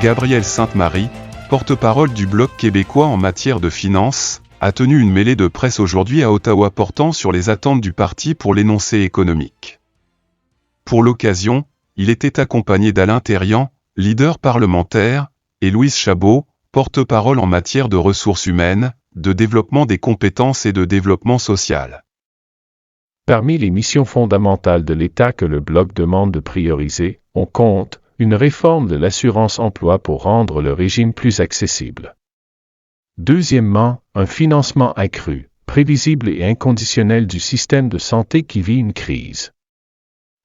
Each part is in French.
Gabriel Sainte-Marie, porte-parole du Bloc québécois en matière de finances, a tenu une mêlée de presse aujourd'hui à Ottawa portant sur les attentes du parti pour l'énoncé économique. Pour l'occasion, il était accompagné d'Alain Thérian, leader parlementaire, et Louise Chabot, porte-parole en matière de ressources humaines, de développement des compétences et de développement social. Parmi les missions fondamentales de l'État que le Bloc demande de prioriser, on compte une réforme de l'assurance-emploi pour rendre le régime plus accessible. Deuxièmement, un financement accru, prévisible et inconditionnel du système de santé qui vit une crise.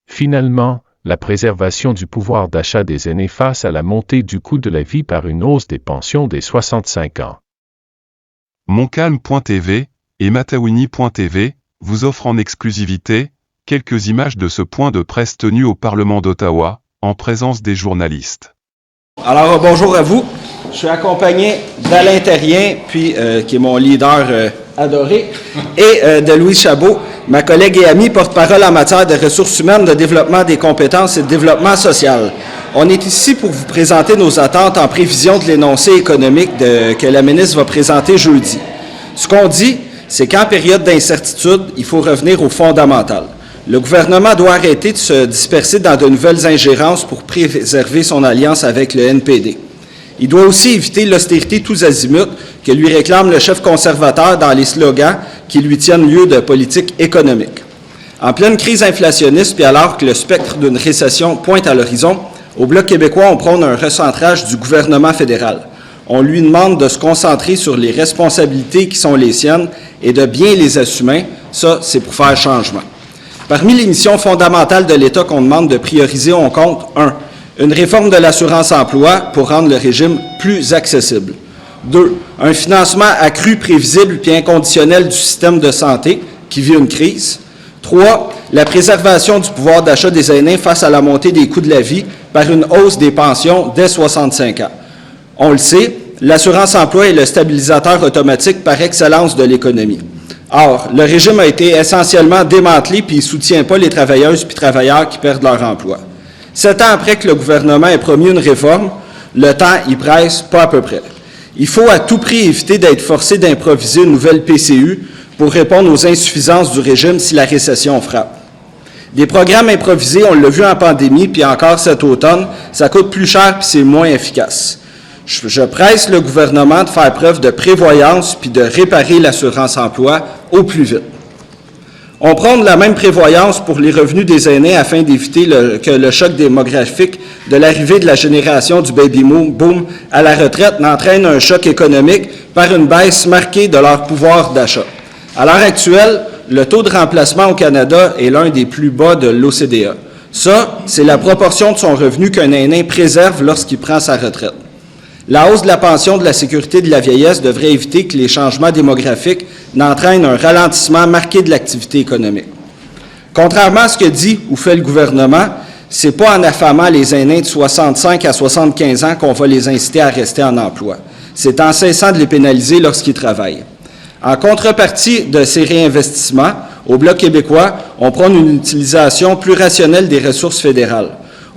Finalement, la préservation du pouvoir d'achat des aînés face à la montée du coût de la vie par une hausse des pensions des 65 ans. Montcalm.tv et Matawini.tv vous offrent en exclusivité quelques images de ce point de presse tenu au Parlement d'Ottawa, en présence des journalistes. Alors, bonjour à vous. Je suis accompagné d'Alain Thérian, puis qui est mon leader adoré, et de Louise Chabot, ma collègue et amie porte-parole en matière de ressources humaines, de développement des compétences et de développement social. On est ici pour vous présenter nos attentes en prévision de l'énoncé économique que la ministre va présenter jeudi. Ce qu'on dit, c'est qu'en période d'incertitude, il faut revenir aux fondamentales. Le gouvernement doit arrêter de se disperser dans de nouvelles ingérences pour préserver son alliance avec le NPD. Il doit aussi éviter l'austérité tous azimuts que lui réclame le chef conservateur dans les slogans qui lui tiennent lieu de politique économique. En pleine crise inflationniste, puis alors que le spectre d'une récession pointe à l'horizon, au Bloc québécois, on prône un recentrage du gouvernement fédéral. On lui demande de se concentrer sur les responsabilités qui sont les siennes et de bien les assumer. Ça, c'est pour faire changement. Parmi les missions fondamentales de l'État qu'on demande de prioriser, on compte 1. Une réforme de l'assurance-emploi pour rendre le régime plus accessible. 2. Un financement accru, prévisible puis inconditionnel du système de santé qui vit une crise. 3. La préservation du pouvoir d'achat des aînés face à la montée des coûts de la vie par une hausse des pensions dès 65 ans. On le sait, l'assurance-emploi est le stabilisateur automatique par excellence de l'économie. Or, le régime a été essentiellement démantelé puis il ne soutient pas les travailleuses puis travailleurs qui perdent leur emploi. 7 ans après que le gouvernement ait promis une réforme, le temps y presse pas à peu près. Il faut à tout prix éviter d'être forcé d'improviser une nouvelle PCU pour répondre aux insuffisances du régime si la récession frappe. Des programmes improvisés, on l'a vu en pandémie, puis encore cet automne, ça coûte plus cher puis c'est moins efficace. Je presse le gouvernement de faire preuve de prévoyance puis de réparer l'assurance-emploi au plus vite. On prône la même prévoyance pour les revenus des aînés afin d'éviter que le choc démographique de l'arrivée de la génération du baby-boom à la retraite n'entraîne un choc économique par une baisse marquée de leur pouvoir d'achat. À l'heure actuelle, le taux de remplacement au Canada est l'un des plus bas de l'OCDE. Ça, c'est la proportion de son revenu qu'un aîné préserve lorsqu'il prend sa retraite. La hausse de la pension de la sécurité de la vieillesse devrait éviter que les changements démographiques n'entraînent un ralentissement marqué de l'activité économique. Contrairement à ce que dit ou fait le gouvernement, ce n'est pas en affamant les aînés de 65 à 75 ans qu'on va les inciter à rester en emploi. C'est en cessant de les pénaliser lorsqu'ils travaillent. En contrepartie de ces réinvestissements, au Bloc québécois, on prône une utilisation plus rationnelle des ressources fédérales.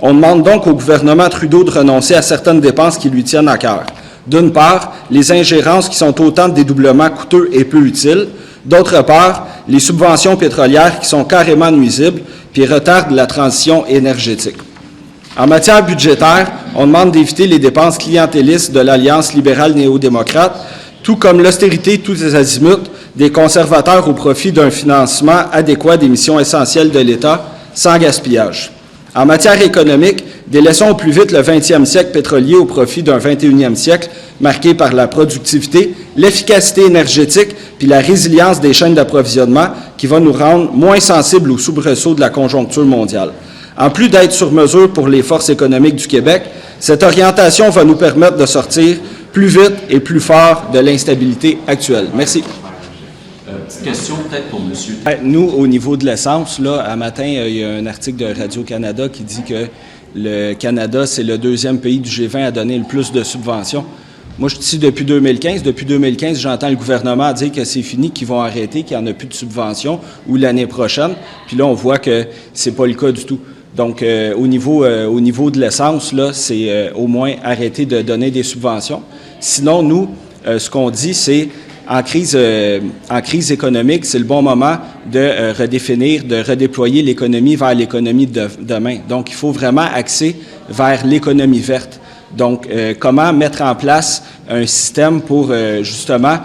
On demande donc au gouvernement Trudeau de renoncer à certaines dépenses qui lui tiennent à cœur. D'une part, les ingérences qui sont autant de dédoublements coûteux et peu utiles. D'autre part, les subventions pétrolières qui sont carrément nuisibles puis retardent la transition énergétique. En matière budgétaire, on demande d'éviter les dépenses clientélistes de l'Alliance libérale néo-démocrate, tout comme l'austérité tous les azimuts des conservateurs au profit d'un financement adéquat des missions essentielles de l'État sans gaspillage. En matière économique, délaissons au plus vite le 20e siècle pétrolier au profit d'un 21e siècle marqué par la productivité, l'efficacité énergétique puis la résilience des chaînes d'approvisionnement qui va nous rendre moins sensibles aux soubresauts de la conjoncture mondiale. En plus d'être sur mesure pour les forces économiques du Québec, cette orientation va nous permettre de sortir plus vite et plus fort de l'instabilité actuelle. Merci. Petite question peut-être pour monsieur. Nous, au niveau de l'essence, là, à matin, il y a un article de Radio-Canada qui dit que le Canada, c'est le deuxième pays du G20 à donner le plus de subventions. Moi, je suis ici depuis 2015. Depuis 2015, j'entends le gouvernement dire que c'est fini, qu'ils vont arrêter, qu'il n'y en a plus de subventions, ou l'année prochaine. Puis là, on voit que c'est pas le cas du tout. Donc, au niveau de l'essence, là, c'est au moins arrêter de donner des subventions. Sinon, nous, ce qu'on dit, c'est en crise économique, c'est le bon moment de redéfinir, de redéployer l'économie vers l'économie de demain. Donc, il faut vraiment axer vers l'économie verte. Donc, comment mettre en place un système pour, justement,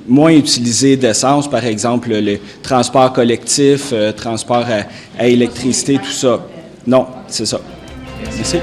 moins utiliser d'essence, par exemple, le transport collectif, transport à électricité, tout ça. Non, c'est ça. Merci.